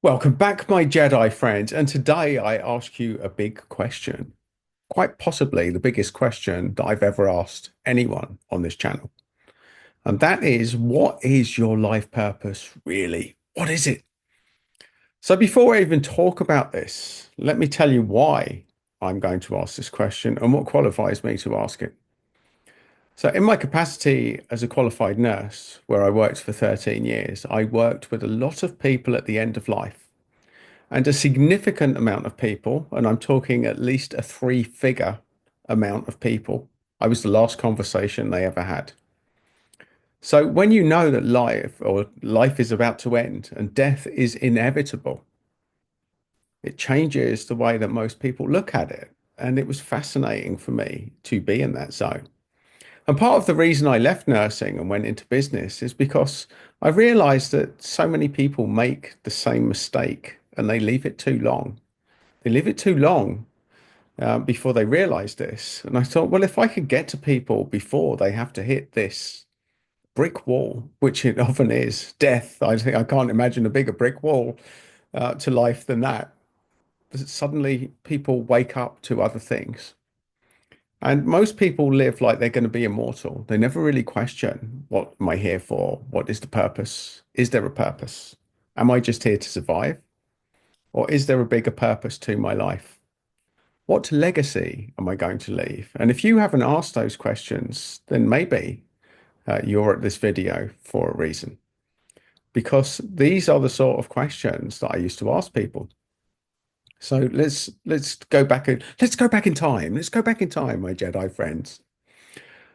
Welcome back, my Jedi friends. And today I ask you a big question, quite possibly the biggest question that I've ever asked anyone on this channel. And that is, what is your life purpose really? What is it? So before I even talk about this, let me tell you why I'm going to ask this question and what qualifies me to ask it. So in my capacity as a qualified nurse, where I worked for 13 years, I worked with a lot of people at the end of life. And a significant amount of people, and I'm talking at least a three-figure amount of people, I was the last conversation they ever had. So when you know that life is about to end and death is inevitable, it changes the way that most people look at it. And it was fascinating for me to be in that zone. And part of the reason I left nursing and went into business is because I realized that so many people make the same mistake and they leave it too long. They leave it too long before they realize this. And I thought, well, if I could get to people before they have to hit this brick wall, which it often is, death, I think I can't imagine a bigger brick wall to life than that. Suddenly people wake up to other things. And most people live like they're going to be immortal. They never really question, what am I here for? What is the purpose? Is there a purpose? Am I just here to survive? Or is there a bigger purpose to my life? What legacy am I going to leave? And if you haven't asked those questions, then maybe you're at this video for a reason, because these are the sort of questions that I used to ask people. So let's go back and let's go back in time. Let's go back in time, my Jedi friends.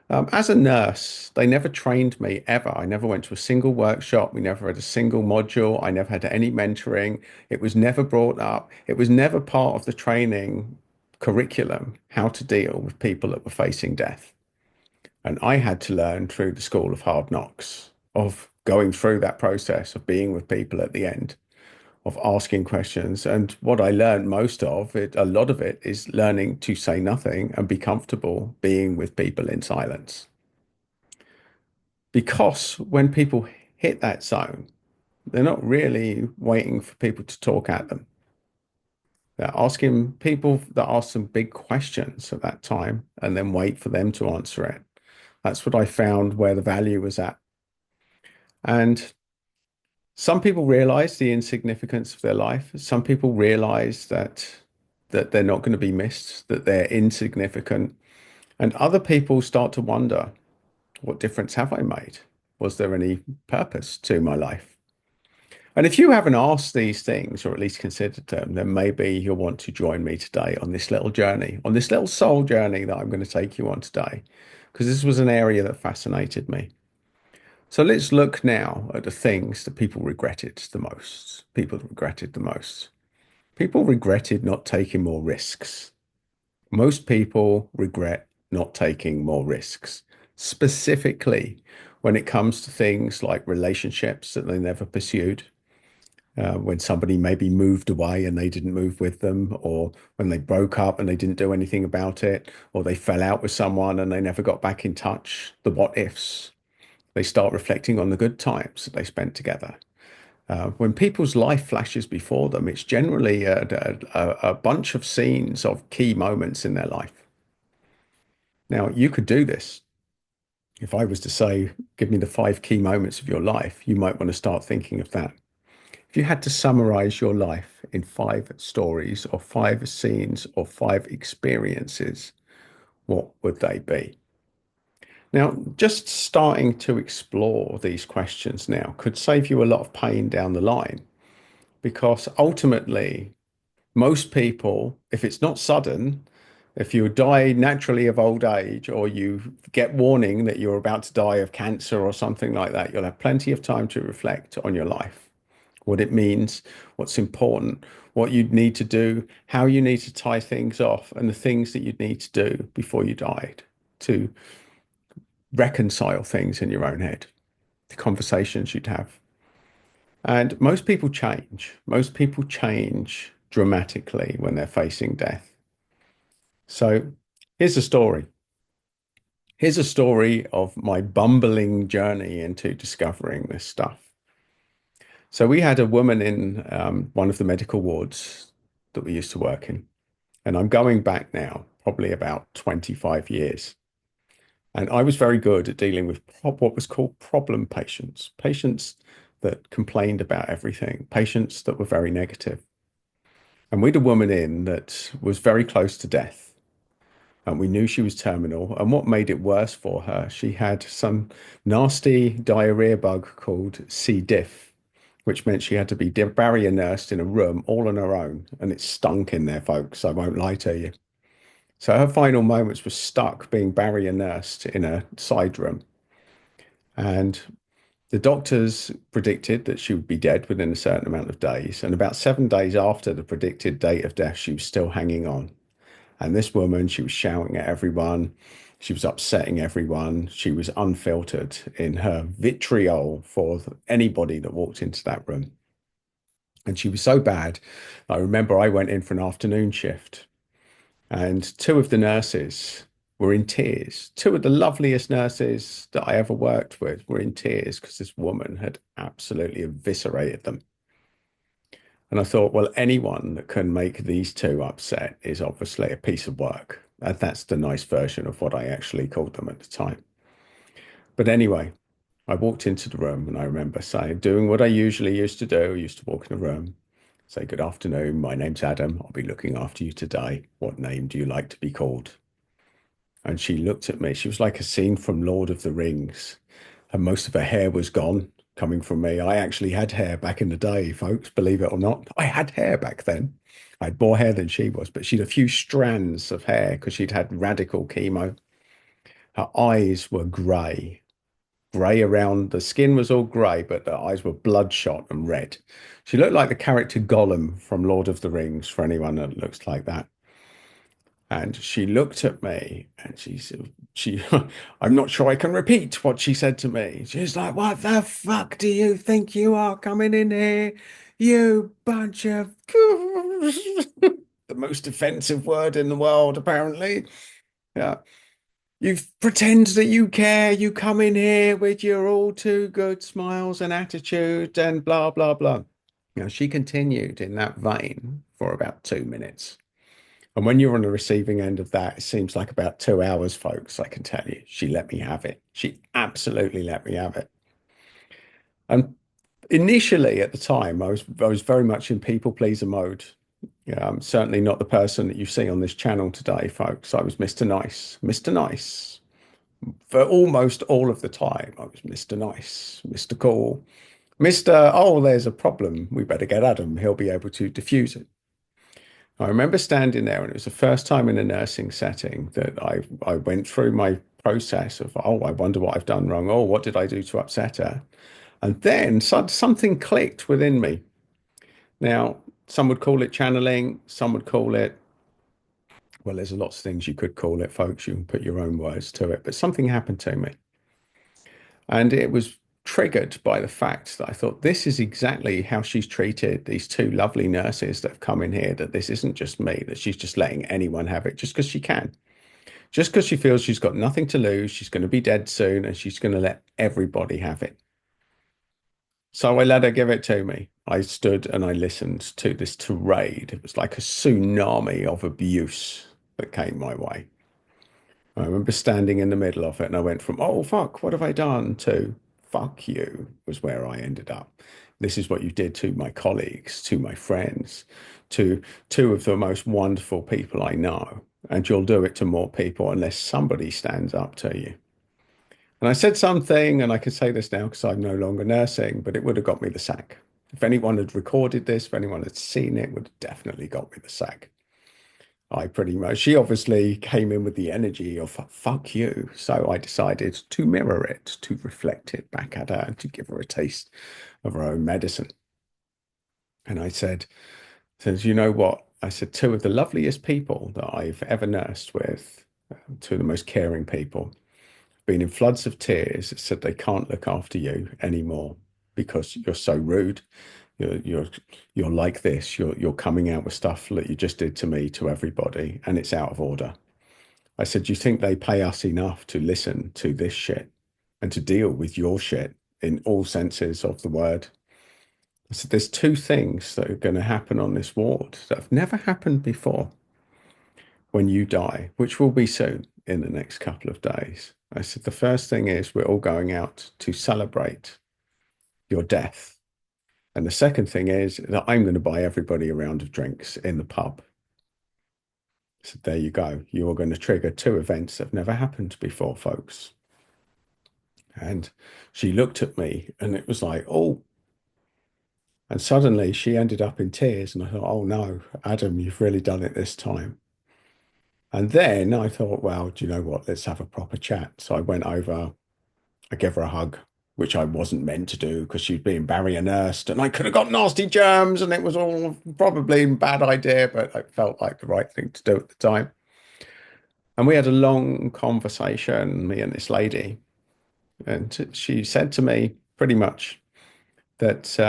As a nurse, they never trained me ever. I never went to a single workshop. We never had a single module. I never had any mentoring. It was never brought up. It was never part of the training curriculum how to deal with people that were facing death. And I had to learn through the school of hard knocks, of going through that process of being with people at the end, of asking questions. And what I learned most of it, a lot of it, is learning to say nothing and be comfortable being with people in silence. Because when people hit that zone, they're not really waiting for people to talk at them. They're asking people that ask some big questions at that time and then wait for them to answer it. That's what I found where the value was at. And some people realize the insignificance of their life. Some people realize that they're not going to be missed, that they're insignificant. And other people start to wonder, what difference have I made? Was there any purpose to my life? And if you haven't asked these things, or at least considered them, then maybe you'll want to join me today on this little journey, on this little soul journey that I'm going to take you on today, because this was an area that fascinated me. So let's look now at the things that people regretted the most. People regretted the most. People regretted not taking more risks. Most people regret not taking more risks, specifically when it comes to things like relationships that they never pursued, when somebody maybe moved away and they didn't move with them, or when they broke up and they didn't do anything about it, or they fell out with someone and they never got back in touch. The what ifs. They start reflecting on the good times that they spent together. When people's life flashes before them, it's generally a bunch of scenes of key moments in their life. Now, you could do this. If I was to say, give me the five key moments of your life, you might want to start thinking of that. If you had to summarize your life in five stories or five scenes or five experiences, what would they be? Now, just starting to explore these questions now could save you a lot of pain down the line, because ultimately, most people, if it's not sudden, if you die naturally of old age, or you get warning that you're about to die of cancer or something like that, you'll have plenty of time to reflect on your life, what it means, what's important, what you'd need to do, how you need to tie things off, and the things that you'd need to do before you died to reconcile things in your own head, the conversations you'd have. And most people change. Most people change dramatically when they're facing death. So here's a story. Here's a story of my bumbling journey into discovering this stuff. So we had a woman in one of the medical wards that we used to work in, and I'm going back now, probably about 25 years. And I was very good at dealing with what was called problem patients, patients that complained about everything, patients that were very negative. And we had a woman in that was very close to death. And we knew she was terminal. And what made it worse for her, she had some nasty diarrhea bug called C. diff, which meant she had to be barrier nursed in a room all on her own. And it stunk in there, folks. I won't lie to you. So her final moments were stuck being barrier nursed in a side room. And the doctors predicted that she would be dead within a certain amount of days. And about 7 days after the predicted date of death, she was still hanging on. And this woman, she was shouting at everyone. She was upsetting everyone. She was unfiltered in her vitriol for anybody that walked into that room. And she was so bad. I remember I went in for an afternoon shift, and two of the nurses were in tears. Two of the loveliest nurses that I ever worked with were in tears because this woman had absolutely eviscerated them. And I thought, well, anyone that can make these two upset is obviously a piece of work. And that's the nice version of what I actually called them at the time. But anyway, I walked into the room and I remember saying, doing what I usually used to do. I used to walk in the room, say, good afternoon, my name's Adam. I'll be looking after you today. What name do you like to be called? And she looked at me. She was like a scene from Lord of the Rings. And most of her hair was gone coming from me. I actually had hair back in the day, folks, believe it or not. I had hair back then. I had more hair than she was, but she'd a few strands of hair because she'd had radical chemo. Her eyes were grey around the skin was all grey, but her eyes were bloodshot and red. She looked like the character Gollum from Lord of the Rings, for anyone that looks like that. And she looked at me and she said, I'm not sure I can repeat what she said to me. She's like, what the fuck do you think you are coming in here? You bunch of the most offensive word in the world, apparently. Yeah. You pretend that you care. You come in here with your all too good smiles and attitude and blah, blah, blah. She continued in that vein for about 2 minutes. And when you're on the receiving end of that, it seems like about 2 hours, folks. I can tell you, she let me have it. She absolutely let me have it. And initially, at the time, I was very much in people pleaser mode. Yeah, I'm certainly not the person that you see on this channel today, folks. I was Mr. Nice, Mr. Nice for almost all of the time. I was Mr. Nice, Mr. Cool, Mr. Oh, there's a problem. We better get Adam. He'll be able to diffuse it. I remember standing there, and it was the first time in a nursing setting that I went through my process of, oh, I wonder what I've done wrong. Oh, what did I do to upset her? And then something clicked within me. Now, some would call it channeling, some would call it, well, there's lots of things you could call it, folks. You can put your own words to it, but something happened to me. And it was triggered by the fact that I thought this is exactly how she's treated these two lovely nurses that have come in here, that this isn't just me, that she's just letting anyone have it just because she can. Just because she feels she's got nothing to lose, she's going to be dead soon, and she's going to let everybody have it. So I let her give it to me. I stood and I listened to this tirade. It was like a tsunami of abuse that came my way. I remember standing in the middle of it and I went from, oh, fuck, what have I done? To fuck you was where I ended up. This is what you did to my colleagues, to my friends, to two of the most wonderful people I know. And you'll do it to more people unless somebody stands up to you. And I said something, and I can say this now because I'm no longer nursing, but it would have got me the sack. If anyone had recorded this, if anyone had seen it, would have definitely got me the sack. I pretty much, she obviously came in with the energy of fuck you. So I decided to mirror it, to reflect it back at her, and to give her a taste of her own medicine. And I says, you know what? I said, two of the loveliest people that I've ever nursed with, two of the most caring people, been in floods of tears, said they can't look after you anymore because you're so rude. You're you're like this. You're coming out with stuff that you just did to me, to everybody, and it's out of order. I said, you think they pay us enough to listen to this shit and to deal with your shit in all senses of the word? So there's two things that are going to happen on this ward that have never happened before when you die, which will be soon in the next couple of days. I said, the first thing is we're all going out to celebrate your death. And the second thing is that I'm going to buy everybody a round of drinks in the pub. So there you go. You are going to trigger two events that have never happened before, folks. And she looked at me and it was like, oh, and suddenly she ended up in tears. And I thought, oh no, Adam, you've really done it this time. And then I thought, well, do you know what? Let's have a proper chat. So I went over, I gave her a hug, which I wasn't meant to do because she'd been barrier nursed and I could have got nasty germs and it was all probably a bad idea, but it felt like the right thing to do at the time. And we had a long conversation, me and this lady. And she said to me pretty much that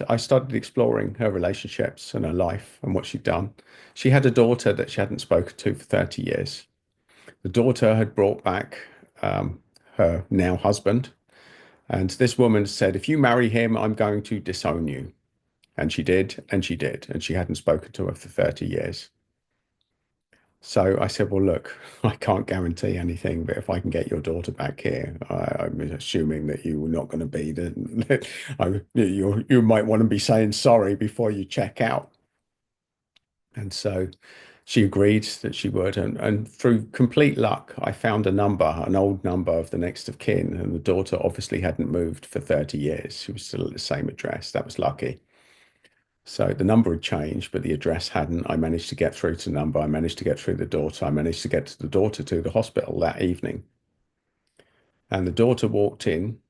I started exploring her relationships and her life and what she'd done. She had a daughter that she hadn't spoken to for 30 years. The daughter had brought back um, her now husband. And this woman said, if you marry him, I'm going to disown you. And she did, and she did. And she hadn't spoken to her for 30 years. So I said, well, look, I can't guarantee anything, but if I can get your daughter back here, I'm assuming that you were not going to be the, you might want to be saying sorry before you check out. And so she agreed that she would. And through complete luck, I found a number, an old number of the next of kin. And the daughter obviously hadn't moved for 30 years. She was still at the same address. That was lucky. So the number had changed, but the address hadn't. I managed to get through to the number. I managed to get through the daughter. I managed to get the daughter to the hospital that evening. And the daughter walked in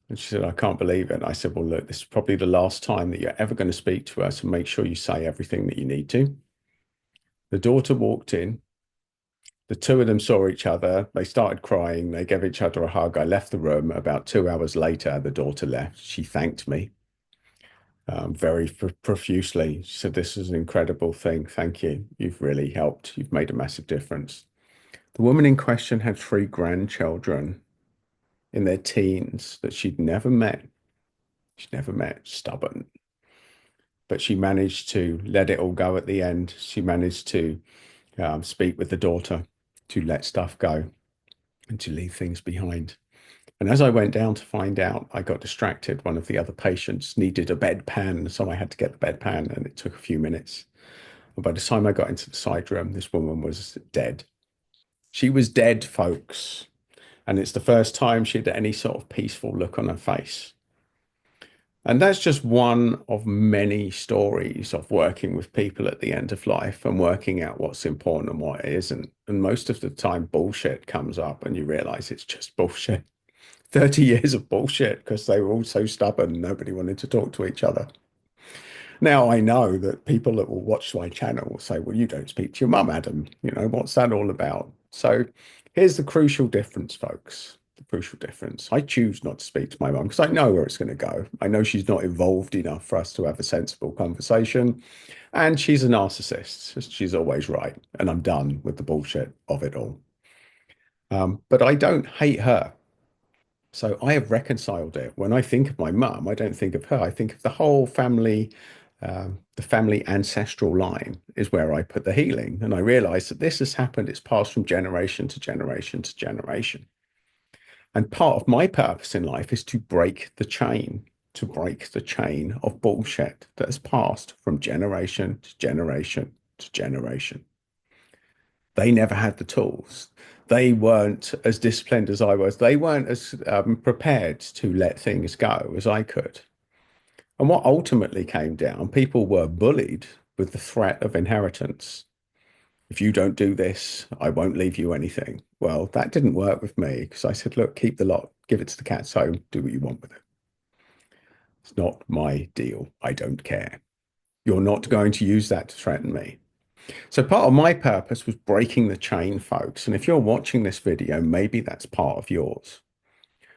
and she said, I can't believe it. And I said, well, look, this is probably the last time that you're ever going to speak to us. So make sure you say everything that you need to. The daughter walked in. The two of them saw each other. They started crying. They gave each other a hug. I left the room. About 2 hours later, the daughter left. She thanked me very profusely. She said, this is an incredible thing. Thank you. You've really helped. You've made a massive difference. The woman in question had three grandchildren in their teens that she'd never met. She'd never met, stubborn. But she managed to let it all go at the end. She managed to speak with the daughter to let stuff go and to leave things behind. And as I went down to find out, I got distracted. One of the other patients needed a bedpan, so I had to get the bedpan, and it took a few minutes. And by the time I got into the side room, this woman was dead. She was dead, folks. And it's the first time she had any sort of peaceful look on her face. And that's just one of many stories of working with people at the end of life and working out what's important and what isn't. And most of the time, bullshit comes up and you realize it's just bullshit. 30 years of bullshit because they were all so stubborn. Nobody wanted to talk to each other. Now I know that people that will watch my channel will say, well, you don't speak to your mum, Adam. You know, what's that all about? So here's the crucial difference, folks. The crucial difference. I choose not to speak to my mum because I know where it's going to go. I know she's not involved enough for us to have a sensible conversation. And she's a narcissist. She's always right. And I'm done with the bullshit of it all. But I don't hate her. So I have reconciled it. When I think of my mum, I don't think of her. I think of the whole family, the family ancestral line is where I put the healing. And I realize that this has happened. It's passed from generation to generation to generation. And part of my purpose in life is to break the chain of bullshit that has passed from generation to generation to generation. They never had the tools. They weren't as disciplined as I was. They weren't as prepared to let things go as I could. And what ultimately came down, people were bullied with the threat of inheritance. If you don't do this, I won't leave you anything. Well, that didn't work with me because I said, look, keep the lot, give it to the cat's home, do what you want with it. It's not my deal. I don't care. You're not going to use that to threaten me. So part of my purpose was breaking the chain, folks. And if you're watching this video, maybe that's part of yours.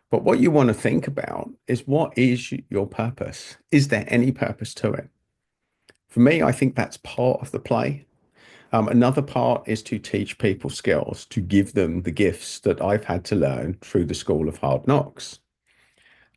But what you want to think about is what is your purpose? Is there any purpose to it? For me, I think that's part of the play. Another part is to teach people skills, to give them the gifts that I've had to learn through the school of hard knocks.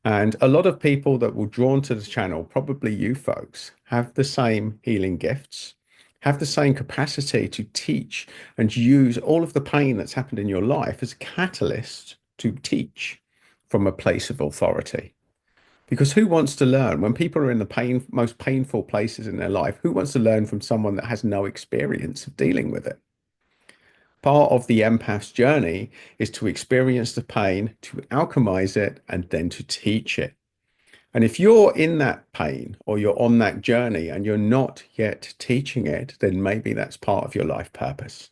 And a lot of people that will drawn to the channel, probably you folks, have the same healing gifts, have the same capacity to teach and use all of the pain that's happened in your life as a catalyst to teach from a place of authority. Because who wants to learn when people are in the most painful places in their life? Who wants to learn from someone that has no experience of dealing with it? Part of the empath's journey is to experience the pain, to alchemize it, and then to teach it. And if you're in that pain or you're on that journey and you're not yet teaching it, then maybe that's part of your life purpose.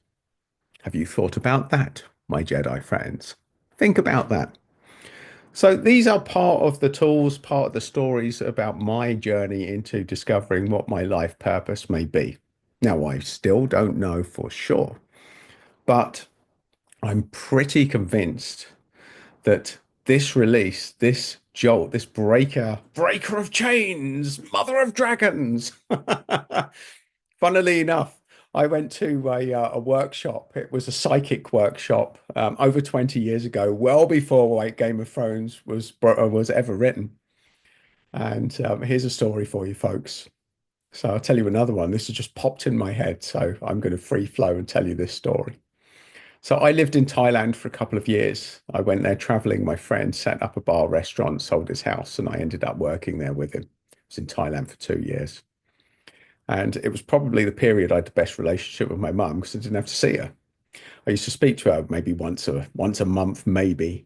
Have you thought about that, my Jedi friends? Think about that. So these are part of the tools, part of the stories about my journey into discovering what my life purpose may be. Now, I still don't know for sure, but I'm pretty convinced that this release, this jolt, this breaker of chains, mother of dragons. Funnily enough, I went to a workshop. It was a psychic workshop over 20 years ago, well before like Game of Thrones was ever written. And here's a story for you folks. So I'll tell you another one. This has just popped in my head, so I'm going to free flow and tell you this story. So I lived in Thailand for a couple of years. I went there traveling. My friend set up a bar restaurant, sold his house, and I ended up working there with him. I was in Thailand for 2 years. And it was probably the period I had the best relationship with my mum because I didn't have to see her. I used to speak to her maybe once a month, maybe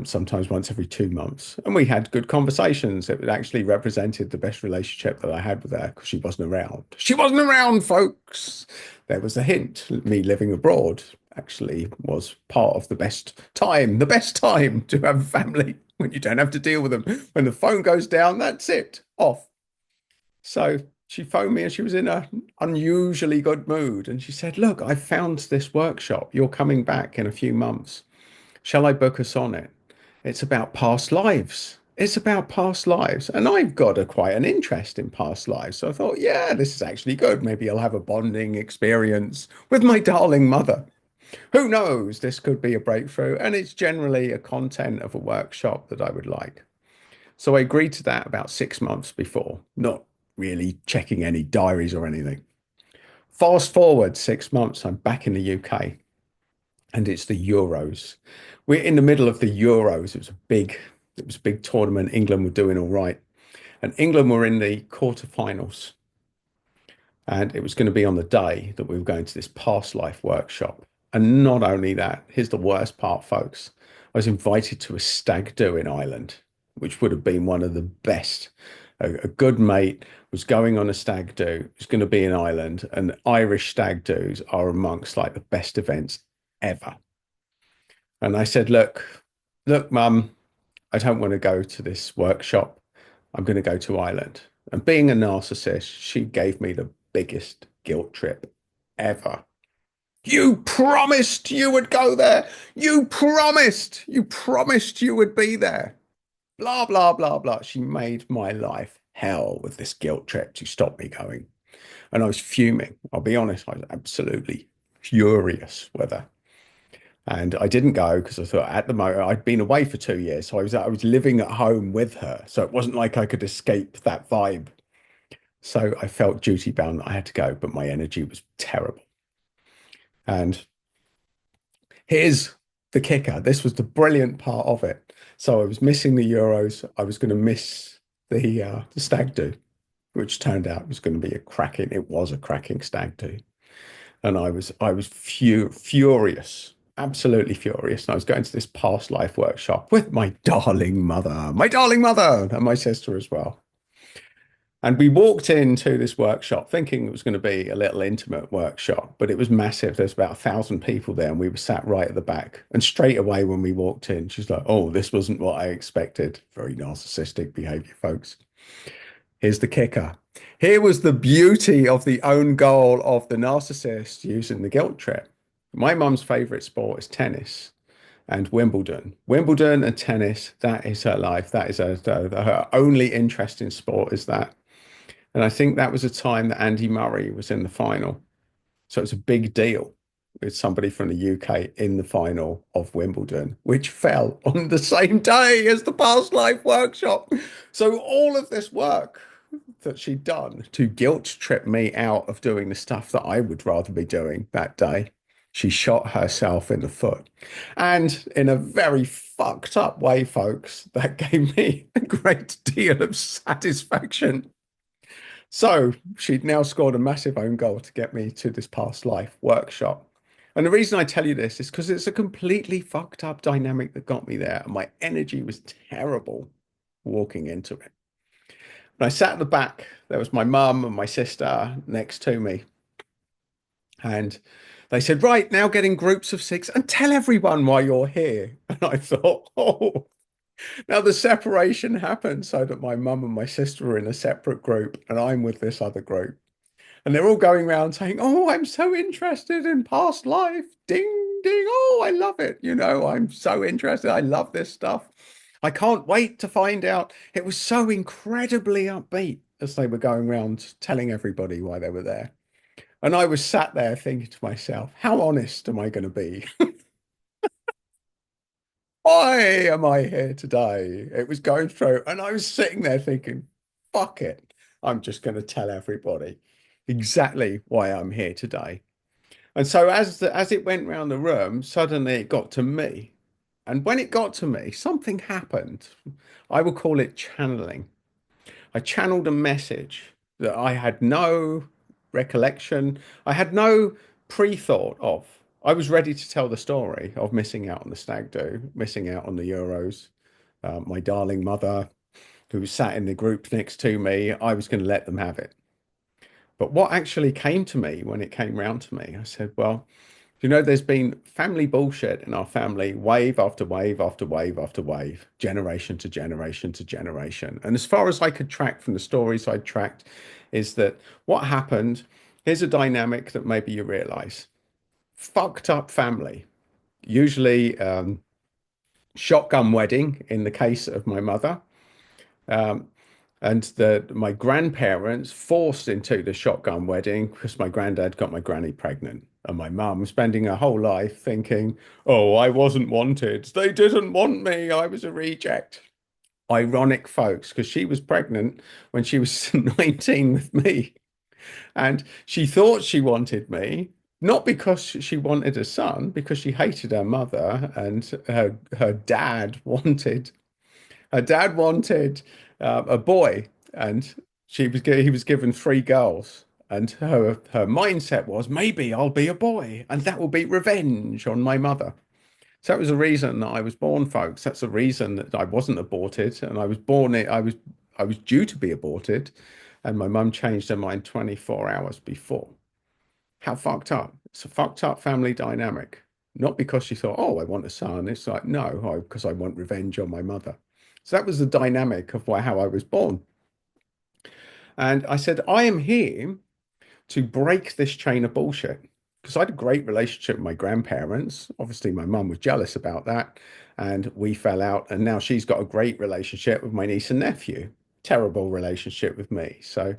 sometimes once every 2 months. And we had good conversations. It actually represented the best relationship that I had with her because she wasn't around. She wasn't around, folks. There was a hint. Me living abroad actually was part of the best time to have a family when you don't have to deal with them. When the phone goes down, that's it, off. So she phoned me and she was in an unusually good mood. And she said, "Look, I found this workshop. You're coming back in a few months. Shall I book us on it? It's about past lives. It's about past lives." And I've got quite an interest in past lives. So I thought, yeah, this is actually good. Maybe I'll have a bonding experience with my darling mother. Who knows? This could be a breakthrough. And it's generally a content of a workshop that I would like. So I agreed to that about 6 months before, not really checking any diaries or anything. Fast forward 6 months, I'm back in the UK and it's the Euros. We're in the middle of the Euros. It was a big tournament. England were doing all right. And England were in the quarterfinals. And it was going to be on the day that we were going to this past life workshop. And not only that, here's the worst part, folks. I was invited to a stag do in Ireland, which would have been one of the best. A good mate was going on a stag do. It was going to be in Ireland, and Irish stag do's are amongst like the best events ever. And I said, look, mum, I don't want to go to this workshop. I'm going to go to Ireland. And being a narcissist, she gave me the biggest guilt trip ever. You promised you would go there. You promised you would be there. Blah, blah, blah, blah. She made my life hell with this guilt trip to stop me going. And I was fuming. I'll be honest, I was absolutely furious with her. And I didn't go because I thought at the moment I'd been away for 2 years. So I was living at home with her. So it wasn't like I could escape that vibe. So I felt duty bound that I had to go, but my energy was terrible. And here's the kicker. This was the brilliant part of it. So I was missing the Euros. I was going to miss the stag do, which turned out was going to be it was a cracking stag do. And I was furious, absolutely furious. And I was going to this past life workshop with my darling mother, and my sister as well. And we walked into this workshop thinking it was going to be a little intimate workshop, but it was massive. There's about 1,000 people there, and we were sat right at the back. And straight away when we walked in, she's like, "Oh, this wasn't what I expected." Very narcissistic behavior, folks. Here's the kicker. Here was the beauty of the own goal of the narcissist using the guilt trip. My mum's favorite sport is tennis and Wimbledon. Wimbledon and tennis, that is her life. That is her only interest in sport is that. And I think that was a time that Andy Murray was in the final. So it's a big deal. with somebody from the UK in the final of Wimbledon, which fell on the same day as the past life workshop. So all of this work that she'd done to guilt trip me out of doing the stuff that I would rather be doing that day, she shot herself in the foot. And in a very fucked up way, folks, that gave me a great deal of satisfaction. So she'd now scored a massive own goal to get me to this past life workshop. And the reason I tell you this is because it's a completely fucked up dynamic that got me there. And my energy was terrible walking into it. And I sat at the back. There was my mum and my sister next to me. And they said, right, now get in groups of six and tell everyone why you're here. And I thought, oh, now the separation happened so that my mum and my sister were in a separate group and I'm with this other group. And they're all going around saying, oh, I'm so interested in past life. Ding, ding. Oh, I love it. I'm so interested. I love this stuff. I can't wait to find out. It was so incredibly upbeat as they were going around telling everybody why they were there. And I was sat there thinking to myself, how honest am I going to be? Why am I here today? It was going through, and I was sitting there thinking, fuck it. I'm just going to tell everybody exactly why I'm here today. And so as it went round the room, suddenly it got to me. And when it got to me, something happened. I will call it channeling. I channeled a message that I had no recollection, I had no pre-thought of. I was ready to tell the story of missing out on the stag do, missing out on the Euros, my darling mother who sat in the group next to me. I was going to let them have it. But what actually came to me when it came round to me, I said, well, there's been family bullshit in our family, wave after wave after wave after wave, generation to generation to generation. And as far as I could track from the stories I'd tracked, is that what happened, here's a dynamic that maybe you realize. Fucked up family, usually shotgun wedding in the case of my mother. Um, and my grandparents forced into the shotgun wedding because my granddad got my granny pregnant, and my mum spending her whole life thinking, "Oh, I wasn't wanted. They didn't want me. I was a reject." Ironic, folks, because she was pregnant when she was 19 with me, and she thought she wanted me. Not because she wanted a son, because she hated her mother, and her dad wanted a boy, and he was given three girls, and her mindset was maybe I'll be a boy, and that will be revenge on my mother. So that was the reason that I was born, folks. That's the reason that I wasn't aborted, and I was born. I was due to be aborted, and my mum changed her mind 24 hours before. How fucked up? It's a fucked up family dynamic. Not because she thought, oh, I want a son. It's like, no, because I want revenge on my mother. So that was the dynamic of how I was born. And I said, I am here to break this chain of bullshit. Because I had a great relationship with my grandparents. Obviously, my mum was jealous about that. And we fell out. And now she's got a great relationship with my niece and nephew. Terrible relationship with me. So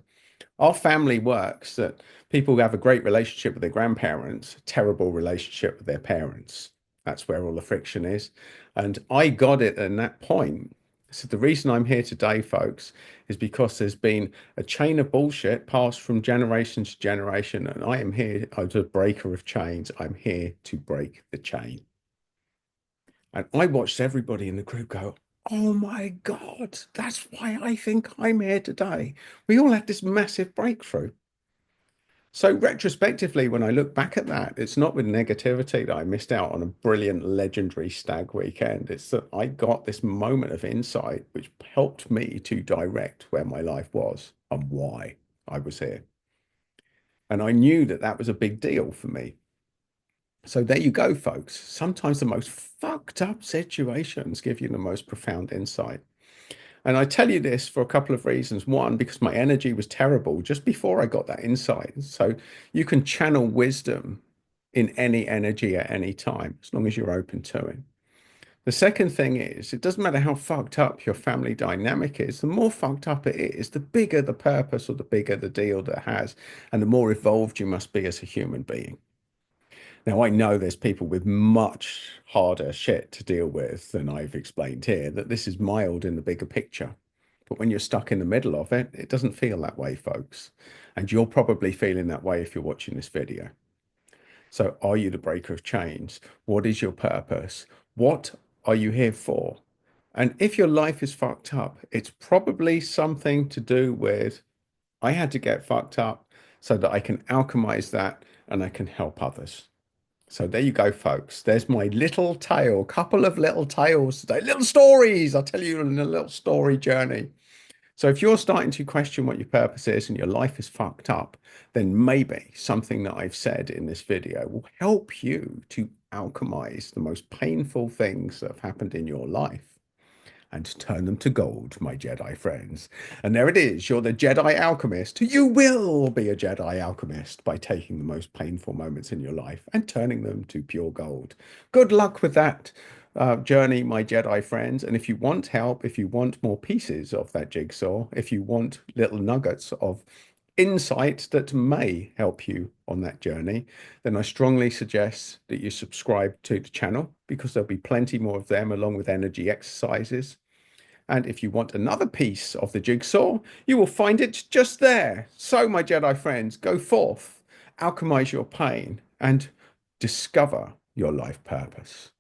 our family works that people have a great relationship with their grandparents, terrible relationship with their parents. That's where all the friction is. And I got it at that point. So the reason I'm here today, folks, is because there's been a chain of bullshit passed from generation to generation. And I am here as a breaker of chains. I'm here to break the chain. And I watched everybody in the group go, oh my God, that's why I think I'm here today. We all had this massive breakthrough. So retrospectively, when I look back at that, it's not with negativity that I missed out on a brilliant, legendary stag weekend. It's that I got this moment of insight, which helped me to direct where my life was and why I was here. And I knew that that was a big deal for me. So there you go, folks. Sometimes the most fucked up situations give you the most profound insight. And I tell you this for a couple of reasons. One, because my energy was terrible just before I got that insight. So you can channel wisdom in any energy at any time, as long as you're open to it. The second thing is, it doesn't matter how fucked up your family dynamic is, the more fucked up it is, the bigger the purpose or the bigger the deal that it has, and the more evolved you must be as a human being. Now, I know there's people with much harder shit to deal with than I've explained here, that this is mild in the bigger picture. But when you're stuck in the middle of it, it doesn't feel that way, folks. And you're probably feeling that way if you're watching this video. So, are you the breaker of chains? What is your purpose? What are you here for? And if your life is fucked up, it's probably something to do with I had to get fucked up so that I can alchemize that and I can help others. So there you go, folks. There's my little tale, couple of little tales today, little stories. I'll tell you in a little story journey. So if you're starting to question what your purpose is and your life is fucked up, then maybe something that I've said in this video will help you to alchemize the most painful things that have happened in your life and turn them to gold, my Jedi friends. And there it is. You're the Jedi alchemist. You will be a Jedi alchemist by taking the most painful moments in your life and turning them to pure gold. Good luck with that journey, my Jedi friends. And if you want help, if you want more pieces of that jigsaw, if you want little nuggets of insight that may help you on that journey, then I strongly suggest that you subscribe to the channel because there'll be plenty more of them along with energy exercises. And if you want another piece of the jigsaw, you will find it just there. So, my Jedi friends, go forth, alchemize your pain, and discover your life purpose.